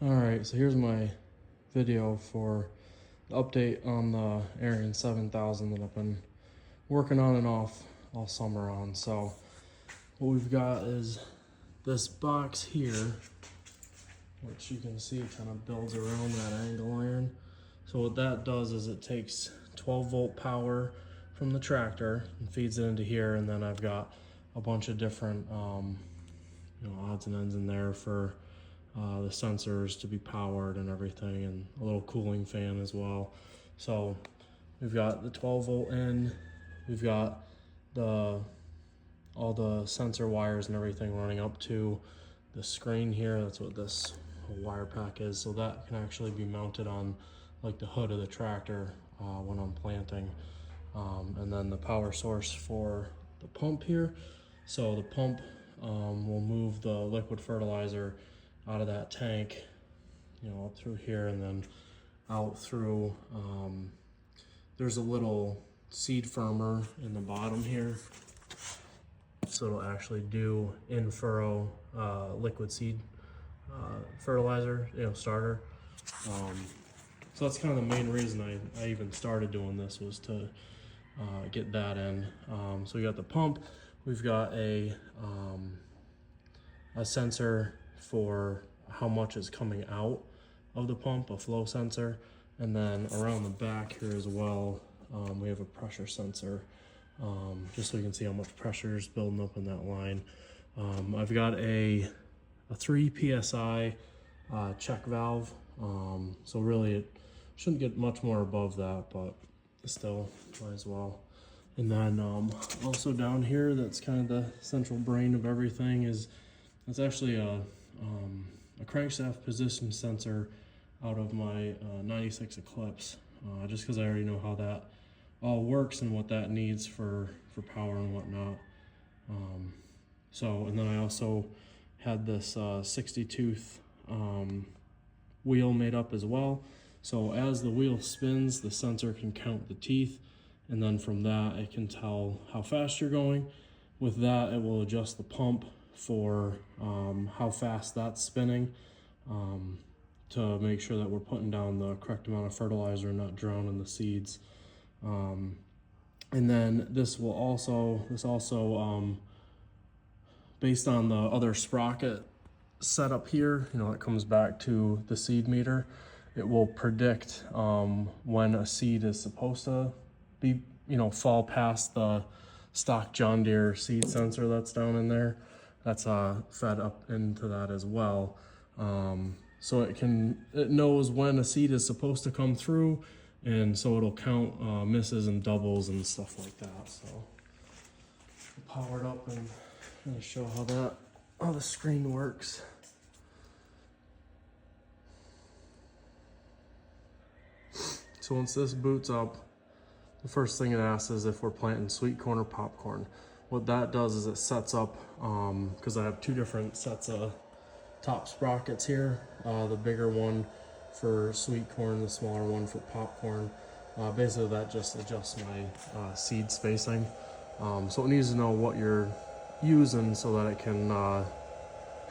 Alright, so here's my video for the update on the Ariens 7000 that I've been working on and off all summer on. So what we've got is this box here, which you can see kind of builds around that angle iron. So what that does is it takes 12-volt power from the tractor and feeds it into here, and then I've got a bunch of different odds and ends in there for the sensors to be powered and everything, and a little cooling fan as well. So we've got the 12-volt in, we've got all the sensor wires and everything running up to the screen here. That's what this wire pack is. So that can actually be mounted on like the hood of the tractor when I'm planting. And then the power source for the pump here. So the pump will move the liquid fertilizer out of that tank, up through here and then out through, there's a little seed firmer in the bottom here. So it'll actually do in furrow liquid seed fertilizer, starter. So that's kind of the main reason I even started doing this, was to get that in. So we got the pump, we've got a sensor for how much is coming out of the pump, a flow sensor, and then around the back here as well, we have a pressure sensor, just so you can see how much pressure is building up in that line. I've got a 3 psi check valve, so really it shouldn't get much more above that, but still might as well. And then also down here, that's kind of the central brain of everything, it's actually a crankshaft position sensor out of my 96 Eclipse, just because I already know how that all works and what that needs for power and whatnot. And then I also had this 60 tooth wheel made up as well. So as the wheel spins, the sensor can count the teeth, and then from that it can tell how fast you're going. With that, it will adjust the pump for how fast that's spinning, to make sure that we're putting down the correct amount of fertilizer and not drowning the seeds. And then this also based on the other sprocket setup here, it comes back to the seed meter. It will predict when a seed is supposed to be, fall past the stock John Deere seed sensor that's down in there. That's fed up into that as well. So it knows when a seed is supposed to come through, and so it'll count misses and doubles and stuff like that. So powered up, and I'm gonna show how the screen works. So once this boots up, the first thing it asks is if we're planting sweet corn or popcorn. What that does is it sets up, because I have two different sets of top sprockets here, the bigger one for sweet corn, the smaller one for popcorn. Basically that just adjusts my seed spacing. So it needs to know what you're using so that it can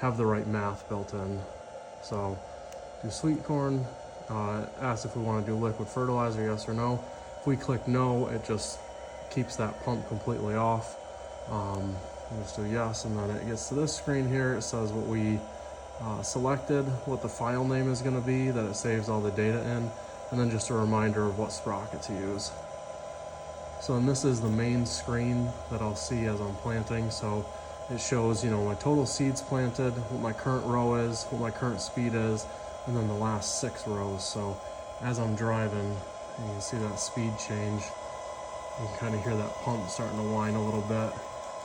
have the right math built in. So do sweet corn, asks if we want to do liquid fertilizer, yes or no. If we click no, it just keeps that pump completely off. We'll just do yes, and then it gets to this screen here. It says what we selected, what the file name is going to be, that it saves all the data in, and then just a reminder of what sprocket to use. So then this is the main screen that I'll see as I'm planting. So it shows, my total seeds planted, what my current row is, what my current speed is, and then the last 6 rows. So as I'm driving, you can see that speed change. You can kind of hear that pump starting to whine a little bit,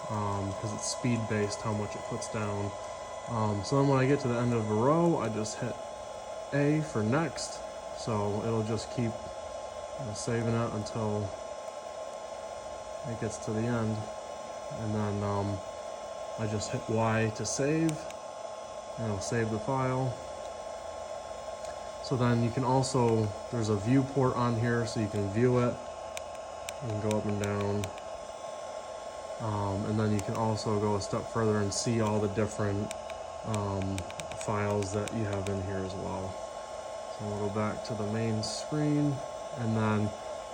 because it's speed based how much it puts down. So then when I get to the end of a row, I just hit A for next. So it'll just keep saving it until it gets to the end. And then I just hit Y to save, and it'll save the file. So then you can also, there's a viewport on here so you can view it. You can go up and down. And then you can also go a step further and see all the different files that you have in here as well. So we'll go back to the main screen, and then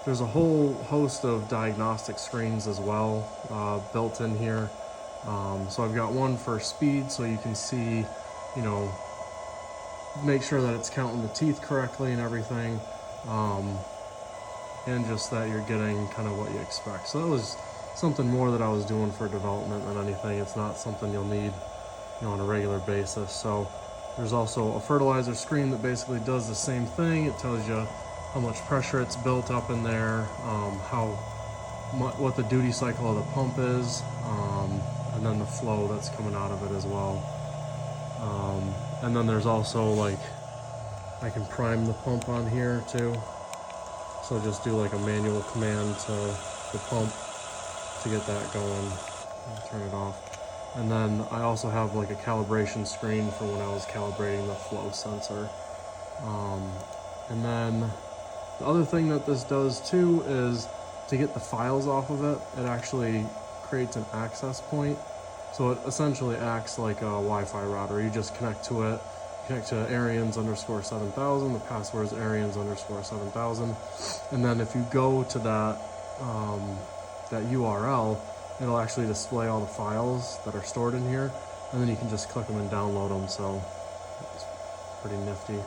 there's a whole host of diagnostic screens as well built in here. So I've got one for speed, so you can see, you know, make sure that it's counting the teeth correctly and everything, and just that you're getting kind of what you expect. So that was something more that I was doing for development than anything. It's not something you'll need, you know, on a regular basis. So there's also a fertilizer screen that basically does the same thing. It tells you how much pressure it's built up in there, what the duty cycle of the pump is, and then the flow that's coming out of it as well. And then there's also, like, I can prime the pump on here too. So just do like a manual command to the pump to get that going. I'll turn it off. And then I also have like a calibration screen for when I was calibrating the flow sensor. And then the other thing that this does too is to get the files off of it, it actually creates an access point. So it essentially acts like a Wi-Fi router. You just connect to it, connect to Ariens_7000. The password is Ariens_7000. And then if you go to that, that URL, it'll actually display all the files that are stored in here. And then you can just click them and download them. So it's pretty nifty.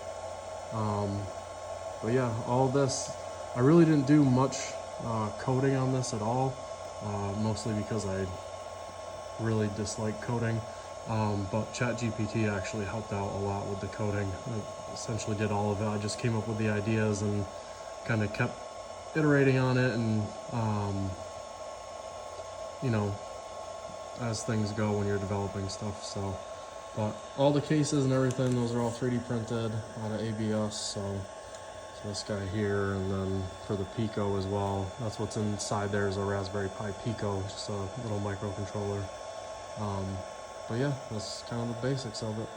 But yeah, all this, I really didn't do much coding on this at all. Mostly because I really dislike coding, but ChatGPT actually helped out a lot with the coding. It essentially did all of it. I just came up with the ideas and kind of kept iterating on it, and you know, as things go when you're developing stuff. So, but all the cases and everything, those are all 3D printed out of ABS. So this guy here, and then for the pico as well, that's what's inside there is a Raspberry Pi pico, just a little microcontroller. But yeah, that's kind of the basics of it.